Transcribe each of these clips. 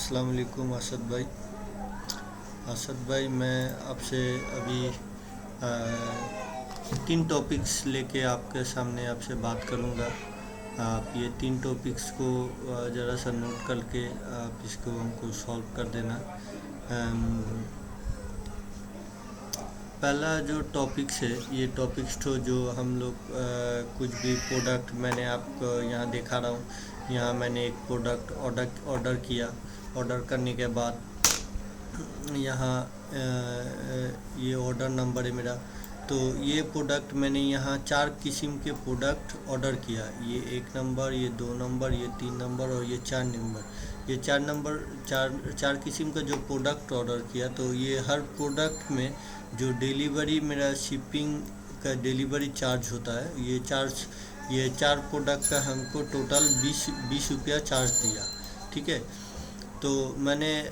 अस्सलाम वालेकुम असद भाई, मैं आपसे अभी तीन टॉपिक्स लेके आपके सामने आपसे बात करूंगा। आप ये तीन टॉपिक्स को ज़रा सा नोट करके आप इसको हमको सॉल्व कर देना। पहला जो टॉपिक्स है, ये टॉपिक्स तो जो हम लोग कुछ भी प्रोडक्ट, मैंने आपको यहाँ दिखा रहा हूँ। यहाँ मैंने एक प्रोडक्ट ऑर्डर किया। ऑर्डर करने के बाद यहाँ ये ऑर्डर नंबर है मेरा। तो ये प्रोडक्ट मैंने यहाँ 4 किस्म के प्रोडक्ट ऑर्डर किया। ये 1 नंबर, ये 2 नंबर, ये 3 नंबर और ये 4 नंबर। ये 4 नंबर, चार किस्म का जो प्रोडक्ट ऑर्डर किया। तो ये हर प्रोडक्ट में जो डिलीवरी, मेरा शिपिंग का डिलीवरी चार्ज होता है, ये 4 प्रोडक्ट का हमको टोटल 20 रुपया चार्ज दिया। ठीक है। तो मैंने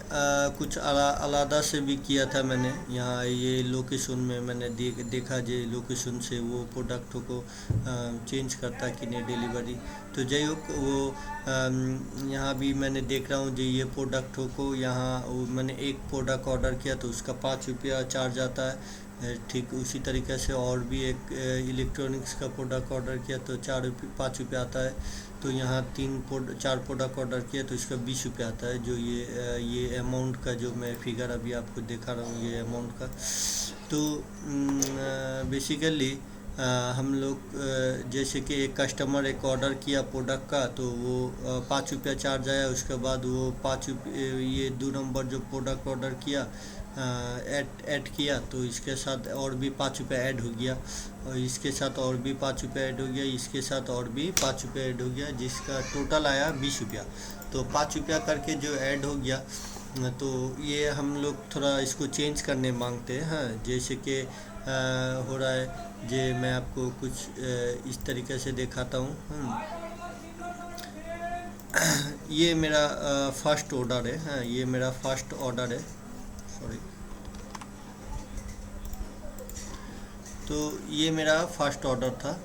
कुछ अलादा से भी किया था। मैंने यहाँ ये लोकेशन में मैंने देखा जो लोकेशन से वो प्रोडक्टों को चेंज करता कि नहीं डिलीवरी। तो जय हो वो यहाँ भी मैंने देख रहा हूँ जो ये प्रोडक्टों को यहाँ मैंने एक प्रोडक्ट ऑर्डर किया तो उसका 5 रुपया चार्ज आता है। ठीक उसी तरीके से और भी एक इलेक्ट्रॉनिक्स का प्रोडक्ट ऑर्डर किया तो 5 रुपये आता है। तो यहाँ 4 प्रोडक्ट ऑर्डर किया तो इसका 20 रुपये आता है। जो ये अमाउंट का जो मैं फिगर अभी आपको दिखा रहा हूँ, ये अमाउंट का। तो बेसिकली हम लोग जैसे कि एक कस्टमर एक ऑर्डर किया प्रोडक्ट का तो वो 5 रुपया चार्ज आया। उसके बाद वो 5 रुपये ये 2 नंबर जो प्रोडक्ट ऑर्डर किया ऐड किया तो इसके साथ और भी 5 रुपये ऐड हो गया, और इसके साथ और भी 5 रुपये ऐड हो गया, इसके साथ और भी 5 रुपये ऐड हो गया, जिसका टोटल आया 20 रुपया। तो 5 रुपया करके जो ऐड हो गया, तो ये हम लोग थोड़ा इसको चेंज करने मांगते हैं। हाँ, जैसे कि हो रहा है जे मैं आपको कुछ इस तरीके से दिखाता हूँ। ये मेरा फर्स्ट ऑर्डर है। हाँ, ये मेरा फर्स्ट ऑर्डर है। सॉरी। तो ये मेरा फर्स्ट ऑर्डर था।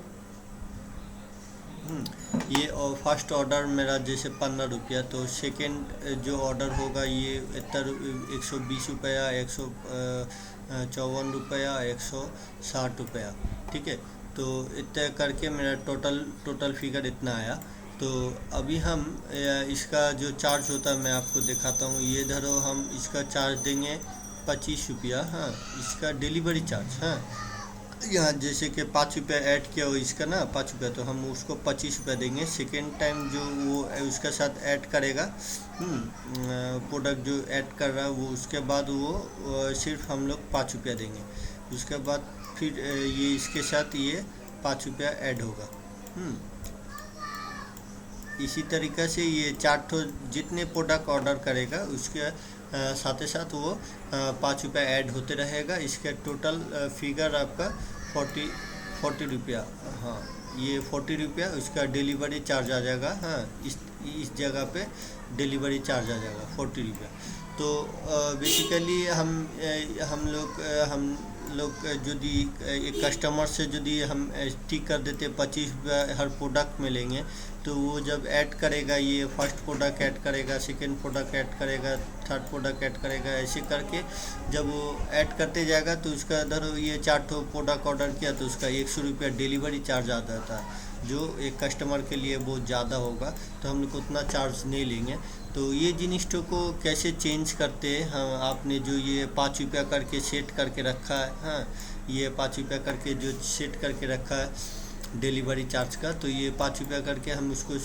ये फर्स्ट ऑर्डर मेरा जैसे 15 रुपया। तो सेकेंड जो ऑर्डर होगा ये 120 रुपया, 154 रुपया, 160 रुपया। ठीक है। तो इतना करके मेरा टोटल फिगर इतना आया। तो अभी हम इसका जो चार्ज होता है मैं आपको दिखाता हूँ। ये धरो हम इसका चार्ज देंगे 25 रुपया। हाँ, इसका डिलीवरी चार्ज। हाँ, यहाँ जैसे कि 5 रुपया ऐड किया हो इसका ना 5 रुपया, तो हम उसको 25 रुपया देंगे। सेकेंड टाइम जो वो उसका साथ ऐड करेगा प्रोडक्ट जो ऐड कर रहा है वो, उसके बाद वो सिर्फ हम लोग 5 रुपया देंगे। उसके बाद फिर ये इसके साथ ये 5 रुपया ऐड होगा। इसी तरीक़े से ये 4 जितने प्रोडक्ट ऑर्डर करेगा उसके साथ ही साथ वो 5 रुपया ऐड होते रहेगा। इसका टोटल फिगर आपका 40 रुपया। हाँ, ये 40 रुपया उसका डिलीवरी चार्ज आ जाएगा। हाँ, इस जगह पे डिलीवरी चार्ज आ जाएगा 40 रुपया। तो बेसिकली हम लोग यदि एक कस्टमर से यदि हम ठीक कर देते 25 रुपया हर प्रोडक्ट में लेंगे, तो वो जब ऐड करेगा, ये फर्स्ट प्रोडक्ट ऐड करेगा, सेकंड प्रोडक्ट ऐड करेगा, थर्ड प्रोडक्ट ऐड करेगा, ऐसे करके जब वो ऐड करते जाएगा तो उसका धरो ये 4 प्रोडक्ट ऑर्डर किया तो उसका 100 रुपया डिलीवरी चार्ज आ जाता है, जो एक कस्टमर के लिए बहुत ज़्यादा होगा। तो हम लोग उतना चार्ज नहीं लेंगे। तो ये जिनिसों को कैसे चेंज करते हैं, हाँ, आपने जो ये 5 रुपया करके सेट करके रखा है। हाँ, ये 5 रुपया करके जो सेट करके रखा है डिलीवरी चार्ज का, तो ये 5 रुपया करके हम उसको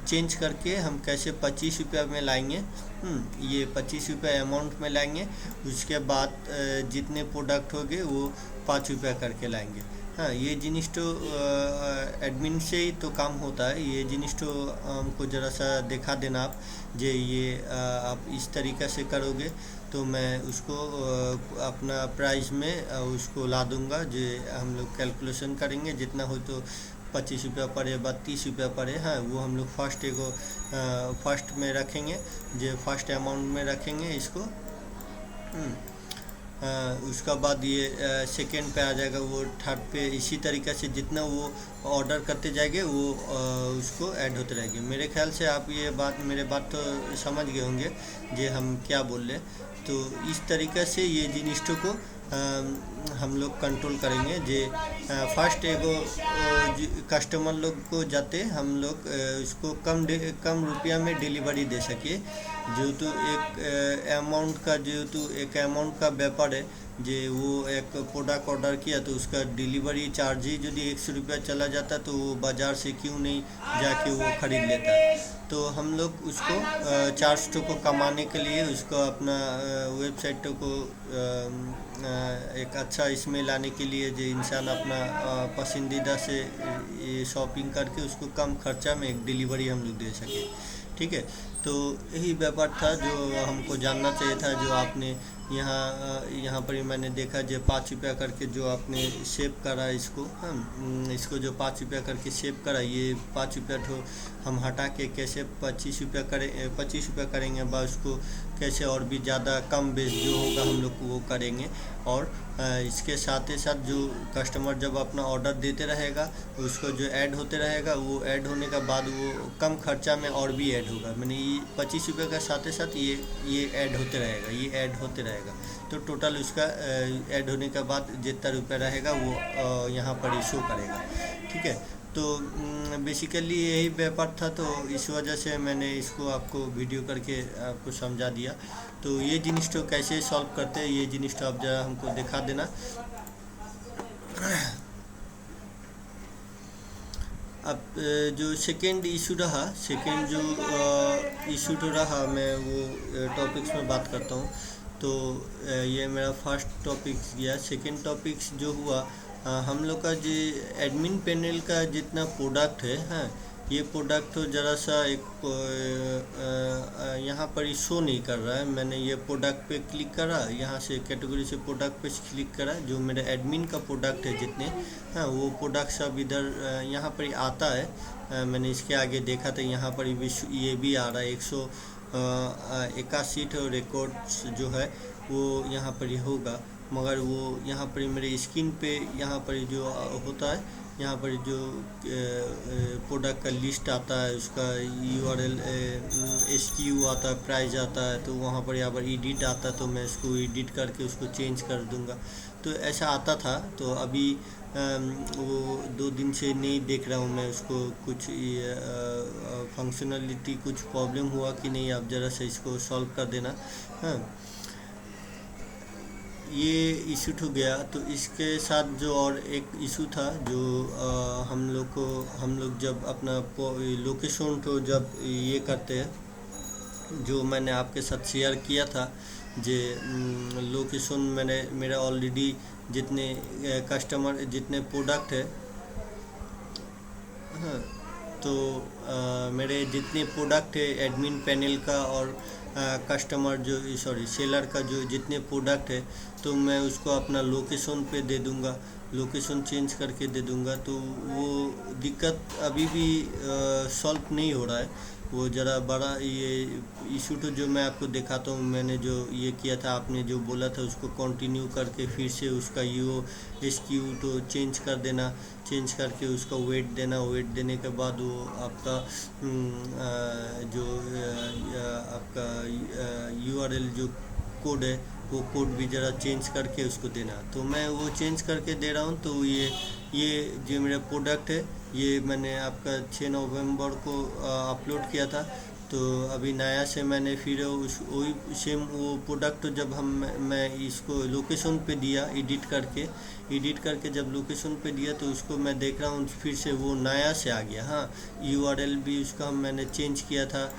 चेंज करके हम कैसे 25 रुपया में लाएंगे। ये 25 रुपया अमाउंट में लाएंगे। उसके बाद जितने प्रोडक्ट होंगे वो 5 रुपया करके लाएंगे। हाँ, ये जिनिस तो एडमिन से ही तो काम होता है। ये जिनिस तो हमको ज़रा सा दिखा देना आप, जे ये आप इस तरीक़े से करोगे तो मैं उसको अपना प्राइस में उसको ला दूँगा। जो हम लोग कैलकुलेशन करेंगे जितना हो, तो 25 रुपया पड़े या 30 रुपया पड़े। हाँ, वो हम लोग फर्स्ट में रखेंगे, जो फर्स्ट अमाउंट में रखेंगे इसको। उसका बाद ये सेकेंड पे आ जाएगा, वो थर्ड पे, इसी तरीक़े से जितना वो ऑर्डर करते जाएंगे वो उसको ऐड होते रहेंगे। मेरे ख्याल से आप ये बात, मेरे बात तो समझ गए होंगे जे हम क्या बोल रहे। तो इस तरीक़े से ये जिनिसों को हम लोग कंट्रोल करेंगे जे फर्स्ट एगो कस्टमर लोग को जाते हम लोग उसको कम रुपया में डिलीवरी दे सके। जेहेतु एक अमाउंट का व्यापार है, जे वो एक प्रोडक्ट ऑर्डर किया तो उसका डिलीवरी चार्ज ही यदि 100 रुपया चला जाता तो वो बाज़ार से क्यों नहीं जाके वो ख़रीद लेता। तो हम लोग उसको चार्ज को कमाने के लिए उसको अपना वेबसाइट को एक अच्छा इसमें लाने के लिए जो इंसान अपना पसंदीदा से ये शॉपिंग करके उसको कम खर्चा में एक डिलीवरी हम लोग दे सके। ठीक है, तो यही व्यापार था जो हमको जानना चाहिए था। जो आपने यहाँ पर ही मैंने देखा जो 5 रुपया करके जो आपने सेव करा इसको, इसको जो 5 रुपया करके सेव करा, ये 5 रुपया तो हम हटा के कैसे 25 रुपया करेंगे, बस उसको कैसे और भी ज़्यादा कम बेस जो होगा हम लोग वो करेंगे। और इसके साथ ही साथ जो कस्टमर जब अपना ऑर्डर देते रहेगा उसको जो ऐड होते रहेगा, वो ऐड होने का बाद वो कम खर्चा में और भी ऐड होगा। मैंने ये 25 रुपये का साथ ही साथ ये ऐड होते रहेगा, ये ऐड होते रहेगा। तो टोटल उसका ऐड होने के बाद जितना रुपया रहेगा वो यहाँ पर ही शो करेगा। ठीक है, तो बेसिकली यही व्यापार था, तो इस वजह से मैंने इसको आपको वीडियो करके आपको समझा दिया। तो ये जिनिस तो कैसे सॉल्व करते हैं ये जिनिस तो आप जरा हमको दिखा देना। अब जो सेकेंड इशू रहा, सेकेंड जो इशू तो रहा, मैं वो टॉपिक्स में बात करता हूँ। तो ये मेरा फर्स्ट टॉपिक्स गया। सेकेंड टॉपिक्स जो हुआ, हम लोग का जो एडमिन पैनल का जितना प्रोडक्ट है, हाँ, ये प्रोडक्ट तो ज़रा सा एक यहाँ पर ही शो नहीं कर रहा है। मैंने ये प्रोडक्ट पे क्लिक करा, यहाँ से कैटेगरी से प्रोडक्ट पे क्लिक करा, जो मेरा एडमिन का प्रोडक्ट है जितने, हाँ, वो प्रोडक्ट सब इधर यहाँ पर ही आता है। मैंने इसके आगे देखा था, यहाँ पर ये भी आ रहा है 181 रिकॉर्ड्स जो है वो यहाँ पर ही होगा, मगर वो यहाँ पर मेरे स्क्रीन पे यहाँ पर जो होता है, यहाँ पर जो प्रोडक्ट का लिस्ट आता है, उसका URL SKU आता है, प्राइस आता है, तो वहाँ पर यहाँ पर एडिट आता है, तो मैं इसको एडिट करके उसको चेंज कर दूँगा। तो ऐसा आता था, तो अभी वो 2 दिन से नहीं देख रहा हूँ मैं उसको, कुछ फंक्शनलिटी कुछ प्रॉब्लम हुआ कि नहीं, आप ज़रा से इसको सॉल्व कर देना। हाँ, ये इशू हो गया। तो इसके साथ जो और एक इशू था जो हम लोग जब अपना लोकेशन तो जब ये करते हैं, जो मैंने आपके साथ शेयर किया था, जे लोकेशन मेरा ऑलरेडी जितने कस्टमर जितने प्रोडक्ट है, हाँ, तो मेरे जितने प्रोडक्ट है एडमिन पैनल का और कस्टमर जो सेलर का जो जितने प्रोडक्ट है, तो मैं उसको अपना लोकेशन पे दे दूँगा, लोकेशन चेंज करके दे दूँगा। तो वो दिक्कत अभी भी सॉल्व नहीं हो रहा है। वो ज़रा बड़ा ये इशू तो जो मैं आपको दिखाता हूँ, मैंने जो ये किया था, आपने जो बोला था उसको कंटिन्यू करके फिर से उसका SKU तो चेंज कर देना, चेंज करके उसका वेट देना, वेट देने के बाद वो आपका जो आपका URL जो कोड है वो कोड भी ज़रा चेंज करके उसको देना। तो मैं वो चेंज करके दे रहा हूँ। तो ये जो मेरा प्रोडक्ट है, ये मैंने आपका 6 नवंबर को अपलोड किया था। तो अभी नया से मैंने फिर वही सेम वो प्रोडक्ट जब मैं इसको लोकेशन पे दिया, एडिट करके जब लोकेशन पे दिया, तो उसको मैं देख रहा हूँ फिर से वो नया से आ गया। हाँ, URL भी उसका मैंने चेंज किया था,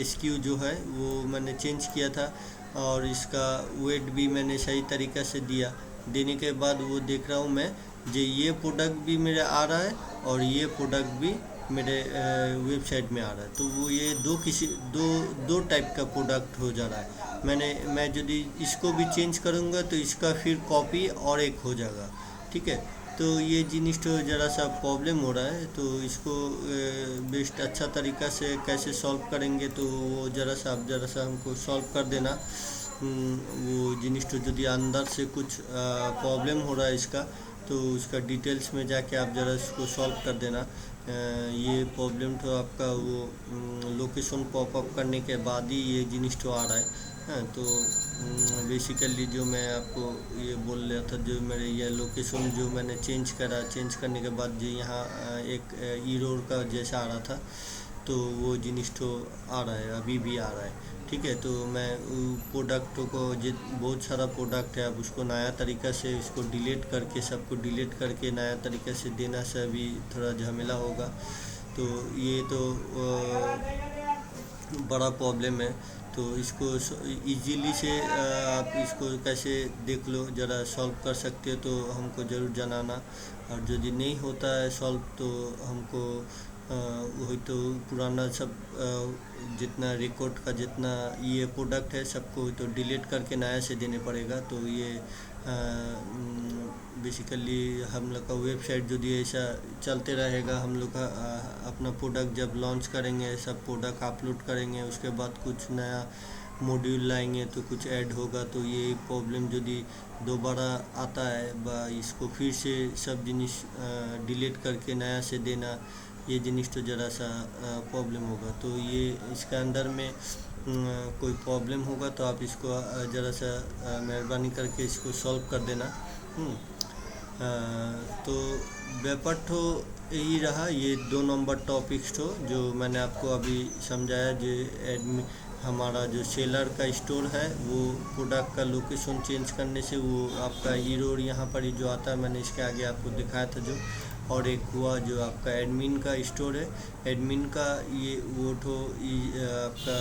SKU जो है वो मैंने चेंज किया था, और इसका वेट भी मैंने सही तरीक़ा से दिया। देने के बाद वो देख रहा हूँ मैं जो ये प्रोडक्ट भी मेरा आ रहा है और ये प्रोडक्ट भी मेरे वेबसाइट में आ रहा है। तो वो ये दो टाइप का प्रोडक्ट हो जा रहा है। मैं यदि इसको भी चेंज करूँगा तो इसका फिर कॉपी और एक हो जाएगा। ठीक है, तो ये जिनिस तो ज़रा सा प्रॉब्लम हो रहा है। तो इसको बेस्ट अच्छा तरीक़ा से कैसे सॉल्व करेंगे, तो वो ज़रा सा हमको सॉल्व कर देना। वो जिनिस यदि अंदर से कुछ प्रॉब्लम हो रहा है इसका, तो उसका डिटेल्स में जाके आप ज़रा इसको सॉल्व कर देना। ये प्रॉब्लम तो आपका वो लोकेशन पॉपअप करने के बाद ही ये जिनिस तो आ रहा है। हाँ, तो बेसिकली जो मैं आपको ये बोल रहा था, जो मेरे ये लोकेशन जो मैंने चेंज करा, चेंज करने के बाद जो यहाँ एक ईरोर का जैसा आ रहा था, तो वो जिनिस तो आ रहा है, अभी भी आ रहा है। ठीक है, तो मैं प्रोडक्टों को बहुत सारा प्रोडक्ट है, अब उसको नया तरीक़ा से इसको डिलीट करके, सबको डिलीट करके नया तरीक़े से देना से अभी थोड़ा झमेला होगा। तो ये तो बड़ा प्रॉब्लम है। तो इसको इजीली से आप इसको कैसे देख लो, ज़रा सॉल्व कर सकते हो तो हमको ज़रूर जनाना। और यदि नहीं होता है सॉल्व तो हमको वही तो पुराना सब जितना रिकॉर्ड का जितना ये प्रोडक्ट है सबको तो डिलीट करके नया से देने पड़ेगा। तो ये बेसिकली हम लोग का वेबसाइट यदि ऐसा चलते रहेगा, हम लोग का अपना प्रोडक्ट जब लॉन्च करेंगे, सब प्रोडक्ट अपलोड करेंगे, उसके बाद कुछ नया मॉड्यूल लाएंगे तो कुछ ऐड होगा, तो ये प्रॉब्लम यदि दोबारा आता है बा इसको फिर से सब जिनिस डिलीट करके नया से देना, ये जिनिस तो ज़रा सा प्रॉब्लम होगा। तो ये इसके अंदर में कोई प्रॉब्लम होगा तो आप इसको ज़रा सा मेहरबानी करके इसको सॉल्व कर देना। तो व्यापार तो यही रहा, ये 2 नंबर टॉपिक्स तो जो मैंने आपको अभी समझाया। जो हमारा जो सेलर का स्टोर है, वो प्रोडक्ट का लोकेशन चेंज करने से वो आपका ईरोर यहाँ पर ही जो आता है, मैंने इसके आगे आपको दिखाया था जो। और एक हुआ जो आपका एडमिन का स्टोर है, एडमिन का ये वो तो आपका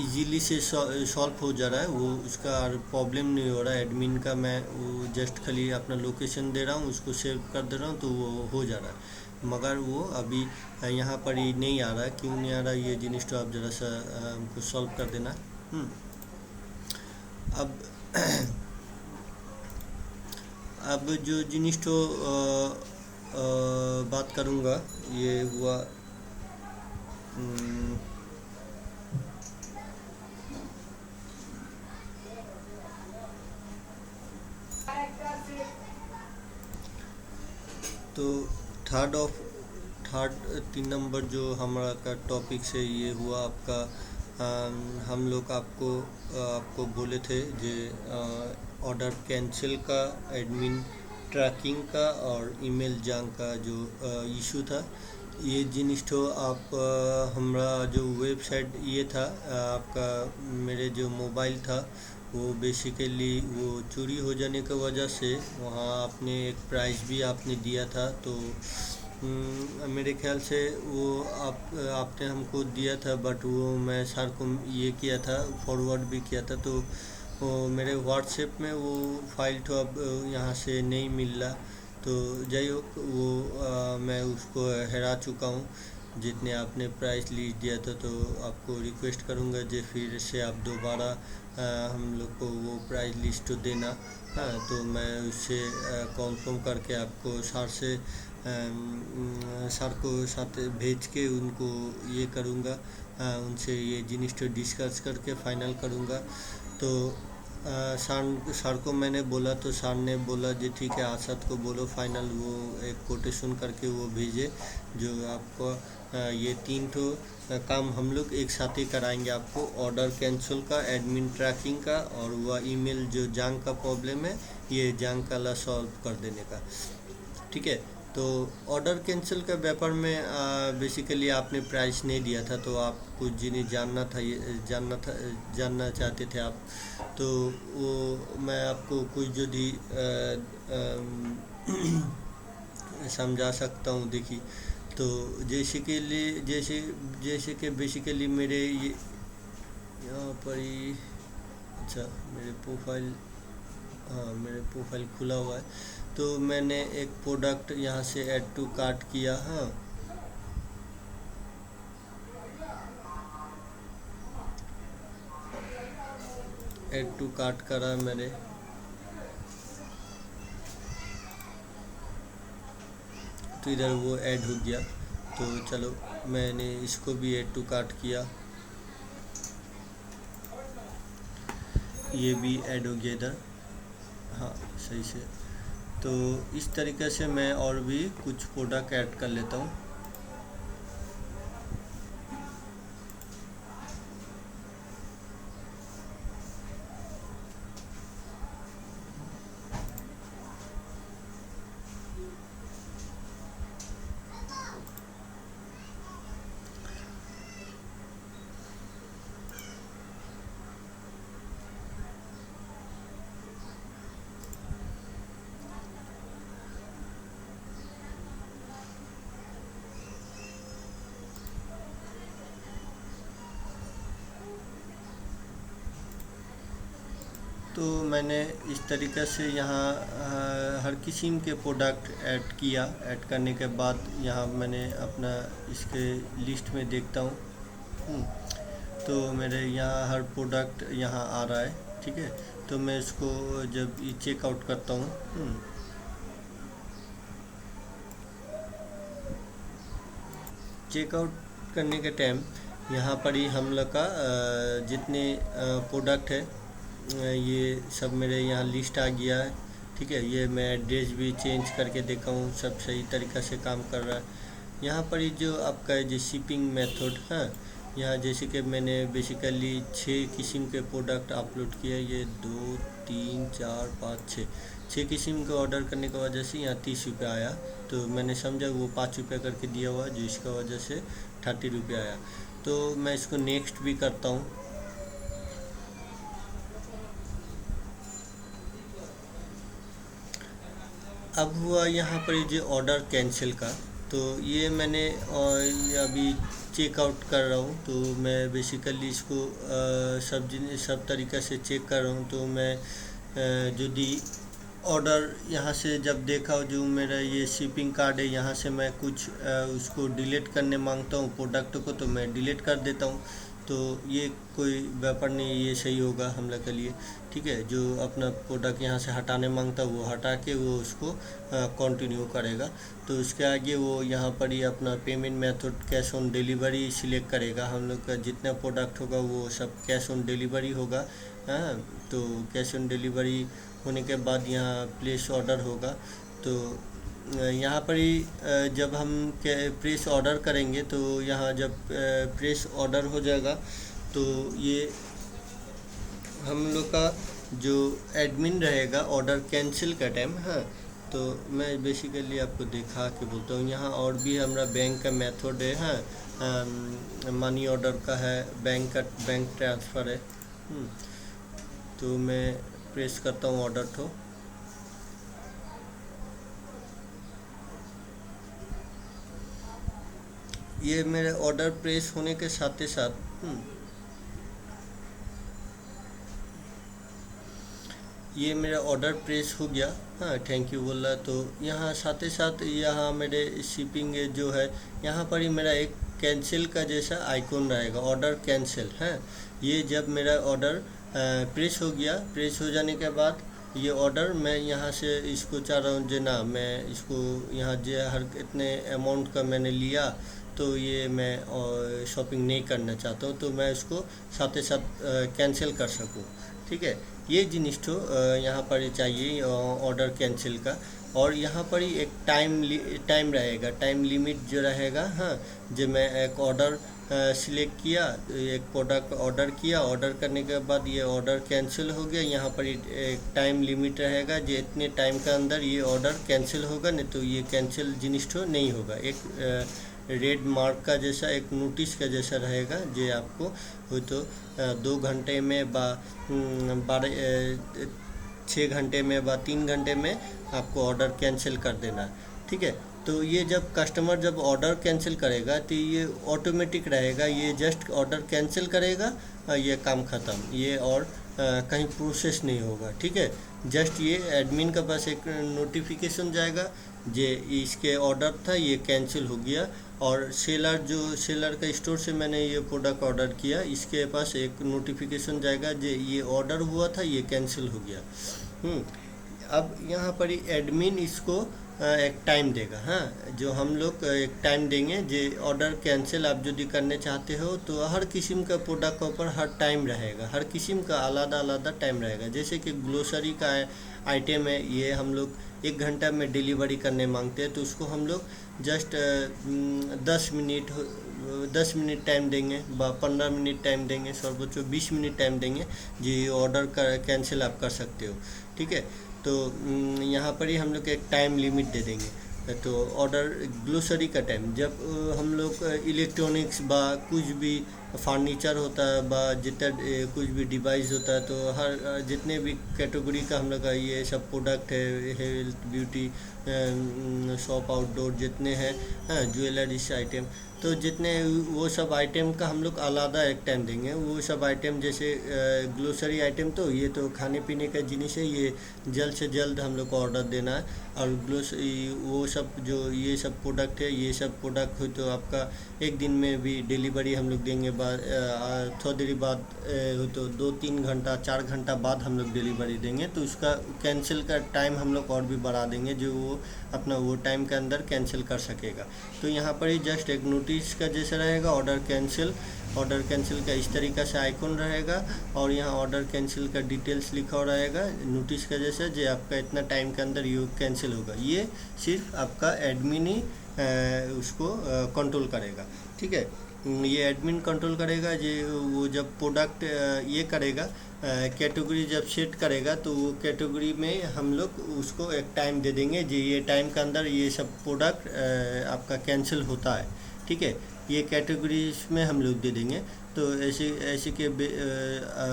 इजीली से सॉल्व हो जा रहा है, वो उसका प्रॉब्लम नहीं हो रहा है। एडमिन का मैं वो जस्ट खाली अपना लोकेशन दे रहा हूँ, उसको सेव कर दे रहा हूँ तो वो हो जा रहा है, मगर वो अभी यहाँ पर ही नहीं आ रहा है। क्यों नहीं आ रहा ये जिनिस तो आप ज़रा सा हमको सॉल्व कर देना। अब जो जिनिस तो बात करूँगा, ये हुआ तो थर्ड 3 नंबर जो हमारा का टॉपिक से ये हुआ आपका, हम लोग आपको बोले थे जो ऑर्डर कैंसिल का, एडमिन ट्रैकिंग का और ईमेल जंक का जो इशू था। ये जिनिस तो आप हमारा जो वेबसाइट ये था आपका, मेरे जो मोबाइल था वो बेसिकली वो चोरी हो जाने की वजह से वहाँ आपने एक प्राइस भी आपने दिया था, तो मेरे ख्याल से वो आपने हमको दिया था, बट वो मैं सर को ये किया था, फॉरवर्ड भी किया था, तो वो मेरे व्हाट्सएप में वो फाइल तो अब यहाँ से नहीं मिल रहा। तो যাই হোক वो मैं उसको हरा चुका हूँ, जितने आपने प्राइस लिस्ट दिया था। तो आपको रिक्वेस्ट करूँगा जो फिर से आप दोबारा हम लोग को वो प्राइस लिस्ट तो देना। हाँ, तो मैं उससे कॉन्फर्म करके आपको सर को साथ भेज के उनको ये करूँगा, उनसे ये जिनिस तो डिस्कस करके फाइनल करूँगा। तो सर को मैंने बोला तो सर ने बोला जी ठीक है, आसद को बोलो फाइनल वो एक कोटेशन करके वो भेजे, जो आपको ये 3 तो काम हम लोग एक साथ ही कराएंगे आपको, ऑर्डर कैंसिल का, एडमिन ट्रैकिंग का, और वह ईमेल जो जंक का प्रॉब्लम है ये जंक वाला सॉल्व कर देने का। ठीक है, तो ऑर्डर कैंसिल का व्यापार में बेसिकली आपने प्राइस नहीं दिया था, तो आप कुछ जिन्हें जानना चाहते थे आप, तो वो मैं आपको कुछ यदि समझा सकता हूँ। देखिए, तो जैसे कि बेसिकली मेरे ये यहाँ पर ही, अच्छा मेरे प्रोफाइल खुला हुआ है, तो मैंने एक प्रोडक्ट यहाँ से ऐड टू कार्ट किया। हाँ, ऐड टू कार्ट करा मैंने, तो इधर वो ऐड हो गया। तो चलो मैंने इसको भी ऐड टू कार्ट किया। ये भी ऐड हो गया इधर। हाँ, सही से। तो इस तरीके से मैं और भी कुछ प्रोडक्ट ऐड कर लेता हूँ। तो मैंने इस तरीक़े से यहाँ हर किस्म के प्रोडक्ट ऐड किया। ऐड करने के बाद यहाँ मैंने अपना इसके लिस्ट में देखता हूँ। तो मेरे यहाँ हर प्रोडक्ट यहाँ आ रहा है, ठीक है। तो मैं इसको जब ये चेकआउट करता हूँ, चेकआउट करने के टाइम यहाँ पर ही हम लोग का जितने प्रोडक्ट है ये सब मेरे यहाँ लिस्ट आ गया है, ठीक है। ये मैं एड्रेस भी चेंज करके देखा हूँ, सब सही तरीक़ा से काम कर रहा है। यहाँ पर ही जो आपका जो शिपिंग मेथड है, यहाँ जैसे कि मैंने बेसिकली 6 किस्म के प्रोडक्ट अपलोड किए। ये 2 3 4 5 6 किस्म के ऑर्डर करने की वजह से यहाँ 30 रुपये आया। तो मैंने समझा वो 5 रुपये करके दिया हुआ, जो इसका वजह से 30 रुपये आया। तो मैं इसको नेक्स्ट भी करता हूँ। अब हुआ यहाँ पर जो ऑर्डर कैंसिल का, तो ये मैंने अभी चेकआउट कर रहा हूँ। तो मैं बेसिकली इसको सब तरीक़े से चेक कर रहा हूँ। तो मैं यदि ऑर्डर यहाँ से जब देखा जो मेरा ये शिपिंग कार्ड है, यहाँ से मैं कुछ उसको डिलीट करने मांगता हूँ प्रोडक्ट को, तो मैं डिलीट कर देता हूँ। तो ये कोई व्यापार नहीं, ये सही होगा हम लोग के लिए, ठीक है। जो अपना प्रोडक्ट यहाँ से हटाने मांगता है वो हटा के वो उसको कंटिन्यू करेगा। तो उसके आगे वो यहाँ पर ही अपना payment method cash on delivery select करेगा। हम लोग का जितना प्रोडक्ट होगा वो सब कैश ऑन डिलीवरी होगा। हाँ, तो कैश ऑन डिलीवरी होने के बाद यहाँ प्लेस ऑर्डर होगा। तो यहाँ पर ही जब हम प्रेस ऑर्डर करेंगे, तो यहाँ जब प्रेस ऑर्डर हो जाएगा तो ये हम लोग का जो एडमिन रहेगा ऑर्डर कैंसिल का टाइम, हाँ। तो मैं बेसिकली आपको दिखा के बोलता हूँ। यहाँ और भी हमारा बैंक का मेथड है, हाँ, मनी ऑर्डर का है, बैंक ट्रांसफ़र है। तो मैं प्रेस करता हूँ ऑर्डर तो ये मेरे ऑर्डर प्रेस होने के साथ ही साथ ये मेरा ऑर्डर प्रेस हो गया। हाँ, थैंक यू बोल रहा। तो यहाँ साथ ही साथ यहाँ मेरे शिपिंग जो है, यहाँ पर ही मेरा एक कैंसिल का जैसा आइकॉन रहेगा, ऑर्डर कैंसिल है। ये जब मेरा ऑर्डर प्रेस हो गया, प्रेस हो जाने के बाद ये ऑर्डर मैं यहाँ से इसको चाह रहा हूँ जो ना मैं इसको यहाँ जो हर इतने अमाउंट का मैंने लिया, तो ये मैं शॉपिंग नहीं करना चाहता हूँ। तो मैं इसको साथ ही साथ कैंसिल कर सकूँ, ठीक है। ये जिनिस तो यहाँ पर चाहिए ऑर्डर कैंसिल का। और यहाँ पर ही एक टाइम रहेगा, टाइम लिमिट जो रहेगा। हाँ, जो मैं एक ऑर्डर सिलेक्ट किया, एक प्रोडक्ट ऑर्डर किया, ऑर्डर करने के बाद ये ऑर्डर कैंसिल हो गया। यहाँ पर एक टाइम लिमिट रहेगा, जो इतने टाइम के अंदर ये ऑर्डर कैंसिल होगा, नहीं तो ये कैंसिल जिनिस तो नहीं होगा। एक रेड मार्क का जैसा एक नोटिस का जैसा रहेगा, जो आपको हो तो 2 घंटे में 6 घंटे में 3 घंटे में आपको ऑर्डर कैंसिल कर देना, ठीक है। तो ये जब कस्टमर जब ऑर्डर कैंसिल करेगा तो ये ऑटोमेटिक रहेगा, ये जस्ट ऑर्डर कैंसिल करेगा, ये काम ख़त्म, ये और कहीं प्रोसेस नहीं होगा, ठीक है। जस्ट ये एडमिन का पास एक नोटिफिकेशन जाएगा जे इसके ऑर्डर था ये कैंसिल हो गया। और सेलर का स्टोर से मैंने ये प्रोडक्ट ऑर्डर किया, इसके पास एक नोटिफिकेशन जाएगा जे ये ऑर्डर हुआ था ये कैंसिल हो गया। अब यहाँ पर ही एडमिन इसको एक टाइम देगा। हाँ, जो हम लोग एक टाइम देंगे जो ऑर्डर कैंसिल आप यदि करने चाहते हो तो हर किस्म का प्रोडक्ट के ऊपर हर टाइम रहेगा, हर किस्म का आलादा आलादा टाइम रहेगा। जैसे कि ग्लोसरी का आइटम है, ये हम लोग 1 घंटा में डिलीवरी करने मांगते हैं तो उसको हम लोग जस्ट 10 मिनट टाइम देंगे, 15 मिनट टाइम देंगे, सर्वोच्च 20 मिनट टाइम देंगे जी ऑर्डर कैंसिल आप कर सकते हो। ठीक है, तो यहाँ पर ही हम लोग एक टाइम लिमिट दे देंगे। तो ऑर्डर ग्लोसरी का टाइम जब हम लोग इलेक्ट्रॉनिक्स बा कुछ भी फर्नीचर होता है बा जितना कुछ भी डिवाइस होता है तो हर जितने भी कैटेगरी का हम लोग का ये सब प्रोडक्ट है, हेल्थ ब्यूटी शॉप आउटडोर जितने हैं, हाँ ज्वेलरीज आइटम, तो जितने वो सब आइटम का हम लोग आलादा एक टाइम देंगे। वो सब आइटम जैसे ग्लोसरी आइटम तो ये तो खाने पीने का जिनिस है, ये जल्द से जल्द हम लोग को ऑर्डर देना है। और वो सब जो ये सब प्रोडक्ट है, ये सब प्रोडक्ट हो तो आपका एक दिन में भी डिलीवरी हम लोग देंगे, बाद थोड़ी देरी बाद हो तो 2-3 घंटा 4 घंटा बाद हम लोग डिलीवरी देंगे। तो उसका कैंसिल का टाइम हम लोग और भी बढ़ा देंगे जो वो अपना वो टाइम के अंदर कैंसिल कर सकेगा। तो यहाँ पर ही जस्ट एक नोटिस का जैसा रहेगा ऑर्डर कैंसिल का इस तरीक़ा से आइकॉन रहेगा और यहाँ ऑर्डर कैंसिल का डिटेल्स लिखा हुआ रहेगा नोटिस का जैसा, जो आपका इतना टाइम के अंदर ये कैंसिल होगा। ये सिर्फ आपका एडमिन ही उसको कंट्रोल करेगा। ठीक है, ये एडमिन कंट्रोल करेगा। जो वो जब प्रोडक्ट ये करेगा कैटेगरी जब सेट करेगा तो वो कैटेगरी में हम लोग उसको एक टाइम दे देंगे जी ये टाइम के अंदर ये सब प्रोडक्ट आपका कैंसिल होता है। ठीक है, ये कैटेगरीज में हम लोग दे देंगे। तो ऐसे के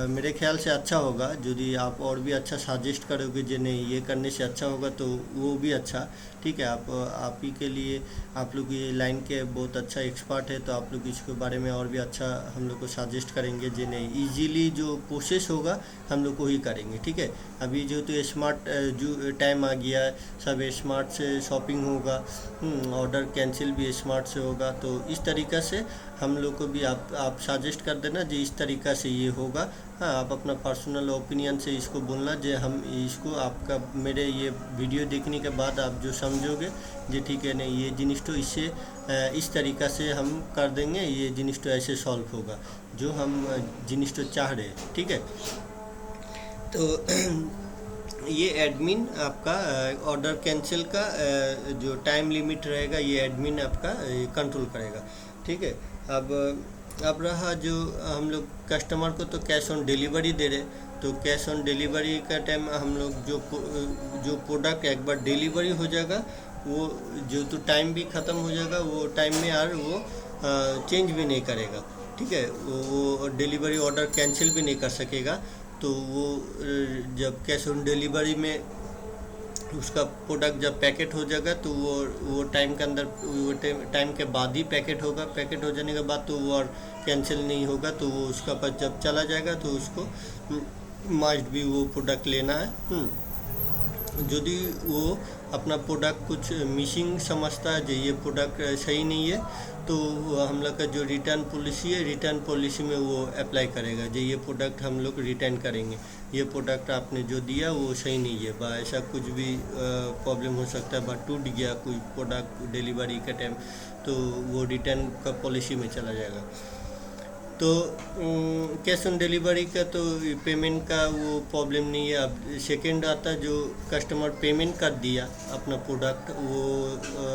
मेरे ख्याल से अच्छा होगा यदि आप और भी अच्छा सजेस्ट करोगे जो नहीं ये करने से अच्छा होगा तो वो भी अच्छा। ठीक है, आप ही के लिए आप लोग ये लाइन के बहुत अच्छा एक्सपर्ट है तो आप लोग इसके बारे में और भी अच्छा हम लोग को सजेस्ट करेंगे जो नहीं इजीली जो प्रोसेस होगा हम लोग को ही करेंगे। ठीक है, अभी जो तो स्मार्ट जो टाइम आ गया है, सब स्मार्ट से शॉपिंग होगा, ऑर्डर कैंसिल भी स्मार्ट से होगा। तो इस तरीक़ा से हम लोग को भी आप सजेस्ट कर देना जी इस तरीक़ा से ये होगा। हाँ, आप अपना पर्सनल ओपिनियन से इसको बोलना जो हम इसको आपका मेरे ये वीडियो देखने के बाद आप जो समझोगे जी ठीक है नहीं ये जिनिस तो इससे इस तरीक़ा से हम कर देंगे, ये जिनिस तो ऐसे सॉल्व होगा जो हम जिनिस तो चाह रहे हैं। ठीक है, तो ये एडमिन आपका ऑर्डर कैंसिल का जो टाइम लिमिट रहेगा ये एडमिन आपका कंट्रोल करेगा। ठीक है, अब रहा जो हम लोग कस्टमर को तो कैश ऑन डिलीवरी दे रहे, तो कैश ऑन डिलीवरी का टाइम हम लोग जो प्रोडक्ट एक बार डिलीवरी हो जाएगा वो जो तो टाइम भी ख़त्म हो जाएगा, वो टाइम में यार वो चेंज भी नहीं करेगा। ठीक है, वो डिलीवरी ऑर्डर कैंसिल भी नहीं कर सकेगा। तो वो जब कैश ऑन डिलीवरी में उसका प्रोडक्ट जब पैकेट हो जाएगा तो वो टाइम के अंदर वो टाइम के बाद ही पैकेट होगा। पैकेट हो जाने के बाद तो वो और कैंसिल नहीं होगा। तो वो उसका पास जब चला जाएगा तो उसको मस्ट भी वो प्रोडक्ट लेना है। यदि वो अपना प्रोडक्ट कुछ मिसिंग समझता है जो ये प्रोडक्ट सही नहीं है तो हम लोग का जो रिटर्न पॉलिसी है रिटर्न पॉलिसी में वो अप्लाई करेगा जो ये प्रोडक्ट हम लोग रिटर्न करेंगे, ये प्रोडक्ट आपने जो दिया वो सही नहीं है बा ऐसा कुछ भी प्रॉब्लम हो सकता है बा टूट गया कोई प्रोडक्ट डिलीवरी के टाइम तो वो रिटर्न का पॉलिसी में चला जाएगा। तो कैश ऑन डिलीवरी का तो पेमेंट का वो प्रॉब्लम नहीं है। अब सेकंड आता जो कस्टमर पेमेंट कर दिया अपना प्रोडक्ट, वो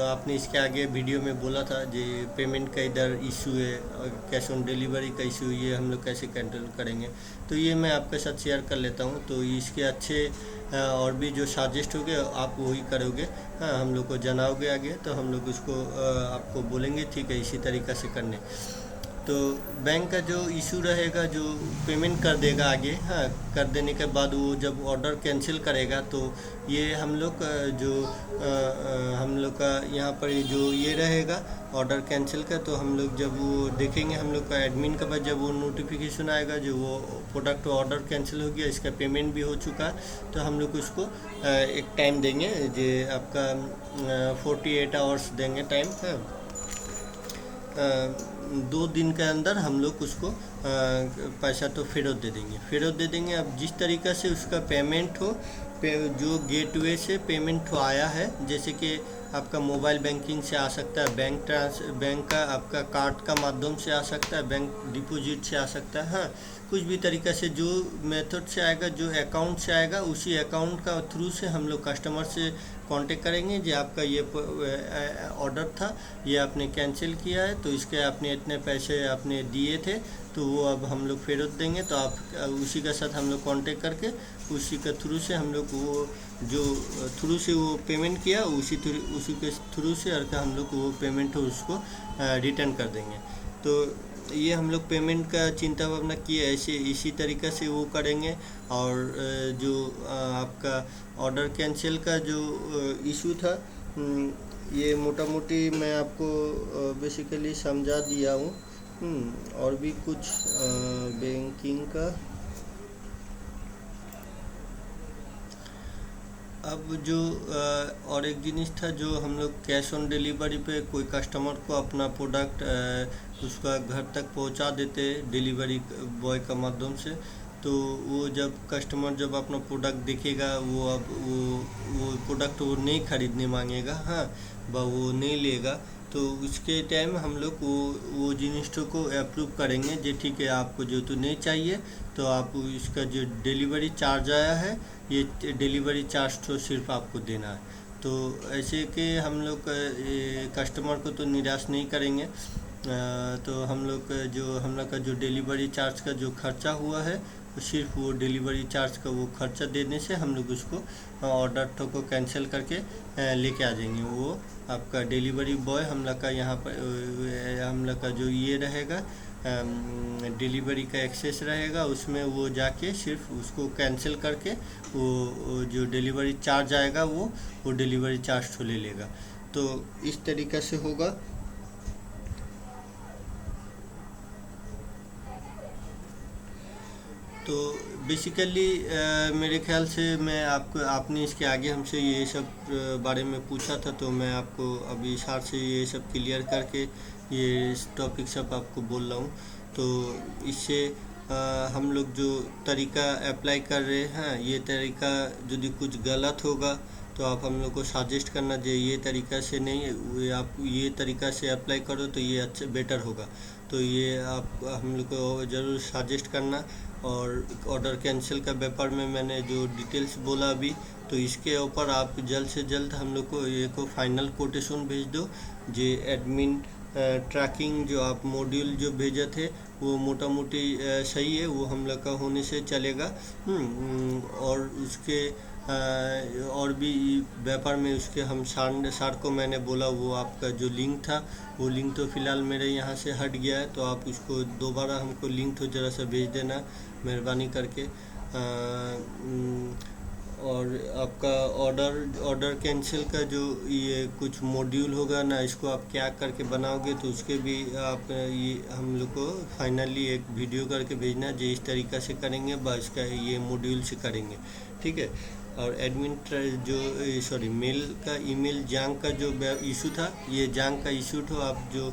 आपने इसके आगे वीडियो में बोला था जो पेमेंट का इधर इशू है, कैश ऑन डिलीवरी का इशू, ये हम लोग कैसे कंट्रोल करेंगे। तो ये मैं आपके साथ शेयर कर लेता हूँ। तो इसके अच्छे और भी जो सजेस्ट होगे आप वही करोगे, हाँ हम लोग को जनाओगे आगे तो हम लोग उसको आपको बोलेंगे ठीक है इसी तरीक़ा से करने। तो बैंक का जो इशू रहेगा जो पेमेंट कर देगा आगे, हाँ कर देने के बाद वो जब ऑर्डर कैंसिल करेगा तो ये हम लोग जो हम लोग का यहाँ पर जो ये रहेगा ऑर्डर कैंसिल का, तो हम लोग जब वो देखेंगे हम लोग का एडमिन के पास जब वो नोटिफिकेशन आएगा जो वो प्रोडक्ट ऑर्डर कैंसिल हो गया इसका पेमेंट भी हो चुका है तो हम लोग उसको एक टाइम देंगे जो आपका 48 आवर्स देंगे टाइम, हाँ 2 दिन के अंदर हम लोग उसको पैसा तो फेरत दे देंगे। अब जिस तरीक़ा से उसका पेमेंट हो, जो गेटवे से पेमेंट आया है, जैसे कि आपका मोबाइल बैंकिंग से आ सकता है, बैंक का आपका कार्ड का माध्यम से आ सकता है, बैंक डिपॉजिट से आ सकता है। हाँ, कुछ भी तरीक़ा से जो मेथड से आएगा, जो अकाउंट से आएगा, उसी अकाउंट का थ्रू से हम लोग कस्टमर से कांटेक्ट करेंगे। जो आपका ये ऑर्डर था, ये आपने कैंसिल किया है, तो इसके आपने इतने पैसे आपने दिए थे, तो वो अब हम लोग फेरत देंगे। तो आप उसी के साथ हम लोग कांटेक्ट करके उसी के थ्रू से हम लोग वो जो थ्रू से वो पेमेंट किया, उसी के थ्रू से हम लोग वो पेमेंट हो उसको रिटर्न कर देंगे। तो ये हम लोग पेमेंट का चिंता भावना किए, ऐसे इसी तरीक़े से वो करेंगे। और जो आपका ऑर्डर कैंसिल का जो इशू था, ये मोटा मोटी मैं आपको बेसिकली समझा दिया हूँ। और भी कुछ बैंकिंग का, अब जो और एक जिनिस था, जो हम लोग कैश ऑन डिलीवरी पे कोई कस्टमर को अपना प्रोडक्ट उसका घर तक पहुंचा देते डिलीवरी बॉय का माध्यम से। तो वो जब कस्टमर जब अपना प्रोडक्ट देखेगा, वो प्रोडक्ट वो नहीं खरीदने मांगेगा, हाँ, वो नहीं लेगा। तो उसके टाइम हम लोग वो जिनिस को अप्रूव करेंगे, जो ठीक है आपको जो तो नहीं चाहिए, तो आप इसका जो डिलीवरी चार्ज आया है, ये डिलीवरी चार्ज तो सिर्फ आपको देना है। तो ऐसे कि हम लोग कस्टमर को तो निराश नहीं करेंगे। तो हम लोग का जो डिलीवरी चार्ज का जो खर्चा हुआ है, तो सिर्फ वो डिलीवरी चार्ज का वो खर्चा देने से हम लोग उसको ऑर्डर को कैंसिल करके लेके आ जाएंगे। वो आपका डिलीवरी बॉय हम लोग का यहाँ पर हम लोग का जो ये रहेगा, डिलीवरी का एक्सेस रहेगा, उसमें वो जाके सिर्फ उसको कैंसिल करके वो जो डिलीवरी चार्ज आएगा वो डिलीवरी चार्ज तो ले लेगा। तो इस तरीक़े से होगा। तो बेसिकली मेरे ख्याल से मैं आपने इसके आगे हमसे ये सब बारे में पूछा था, तो मैं आपको अभी इशार से ये सब क्लियर करके ये टॉपिक सब आपको बोल रहा हूँ। तो इससे हम लोग जो तरीका अप्लाई कर रहे हैं, ये तरीका यदि कुछ गलत होगा तो आप हम लोग को सजेस्ट करना, जो ये तरीका से नहीं, आप ये तरीका से अप्लाई करो तो ये अच्छा बेटर होगा। तो ये आप हम लोग को ज़रूर सजेस्ट करना। और ऑर्डर कैंसिल का व्यापार में मैंने जो डिटेल्स बोला अभी, तो इसके ऊपर आप जल्द से जल्द हम लोग को ये को फाइनल कोटेशन भेज दो। जो एडमिन ट्रैकिंग जो आप मॉड्यूल जो भेजे थे, वो मोटा मोटी सही है, वो हम लोग का होने से चलेगा। और उसके और भी व्यापार में उसके हम सार को मैंने बोला, वो आपका जो लिंक था, वो लिंक तो फ़िलहाल मेरे यहाँ से हट गया है। तो आप उसको दोबारा हमको लिंक तो ज़रा सा भेज देना मेहरबानी करके। और आपका ऑर्डर कैंसिल का जो ये कुछ मॉड्यूल होगा ना, इसको आप क्या करके बनाओगे, तो उसके भी आप ये हम लोग को फाइनली एक वीडियो करके भेजना, जो इस तरीक़ा से करेंगे, बस इसका ये मॉड्यूल से करेंगे, ठीक है। और एडमिन जो मेल का ईमेल जंक का जो इशू था, ये जंक का इशू तो आप जो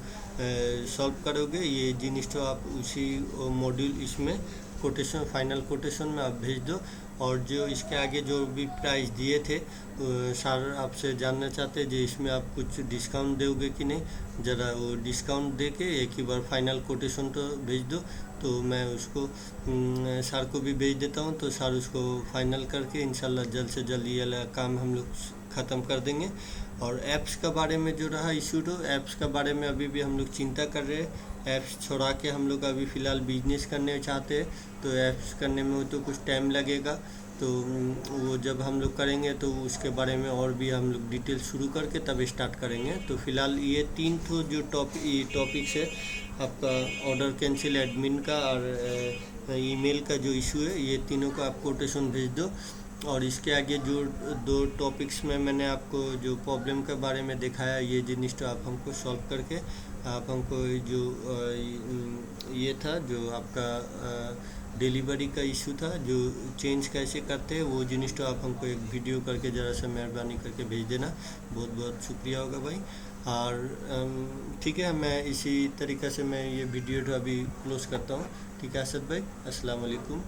सॉल्व करोगे, ये जिनिस तो आप उसी मॉड्यूल इसमें कोटेशन फाइनल कोटेशन में आप भेज दो। और जो इसके आगे जो भी प्राइस दिए थे, सर आपसे जानना चाहते हैं जो इसमें आप कुछ डिस्काउंट दोगे कि नहीं, ज़रा वो डिस्काउंट दे के एक ही बार फाइनल कोटेशन तो भेज दो। तो मैं उसको सर को भी भेज देता हूँ, तो सर उसको फाइनल करके इंशाल्लाह जल्द से जल्द ये काम हम लोग ख़त्म कर देंगे। और ऐप्स का बारे में जो रहा इशू, तो ऐप्स का बारे में अभी भी हम लोग चिंता कर रहे हैं। ऐप्स छोड़ा के हम लोग अभी फ़िलहाल बिजनेस करने चाहते हैं, तो ऐप्स करने में तो कुछ टाइम लगेगा। तो वो जब हम लोग करेंगे तो उसके बारे में और भी हम लोग डिटेल शुरू करके तब स्टार्ट करेंगे। तो फ़िलहाल ये 3 तो जो टॉपिक्स है, आपका ऑर्डर कैंसिल, एडमिन का और ईमेल का जो इशू है, ये तीनों का आप कोटेशन भेज दो। और इसके आगे जो दो टॉपिक्स में मैंने आपको जो प्रॉब्लम के बारे में दिखाया, ये जिनिस तो आप हमको सॉल्व करके आप हमको जो ये था जो आपका डिलीवरी का इशू था जो चेंज कैसे करते हैं, वो जिनिस तो आप हमको एक वीडियो करके ज़रा सा मेहरबानी करके भेज देना। बहुत बहुत शुक्रिया होगा भाई। और ठीक है, मैं इसी तरीक़े से मैं ये वीडियो तो अभी क्लोज़ करता हूँ। ठीक है असद भाई, अस्सलाम वालेकुम।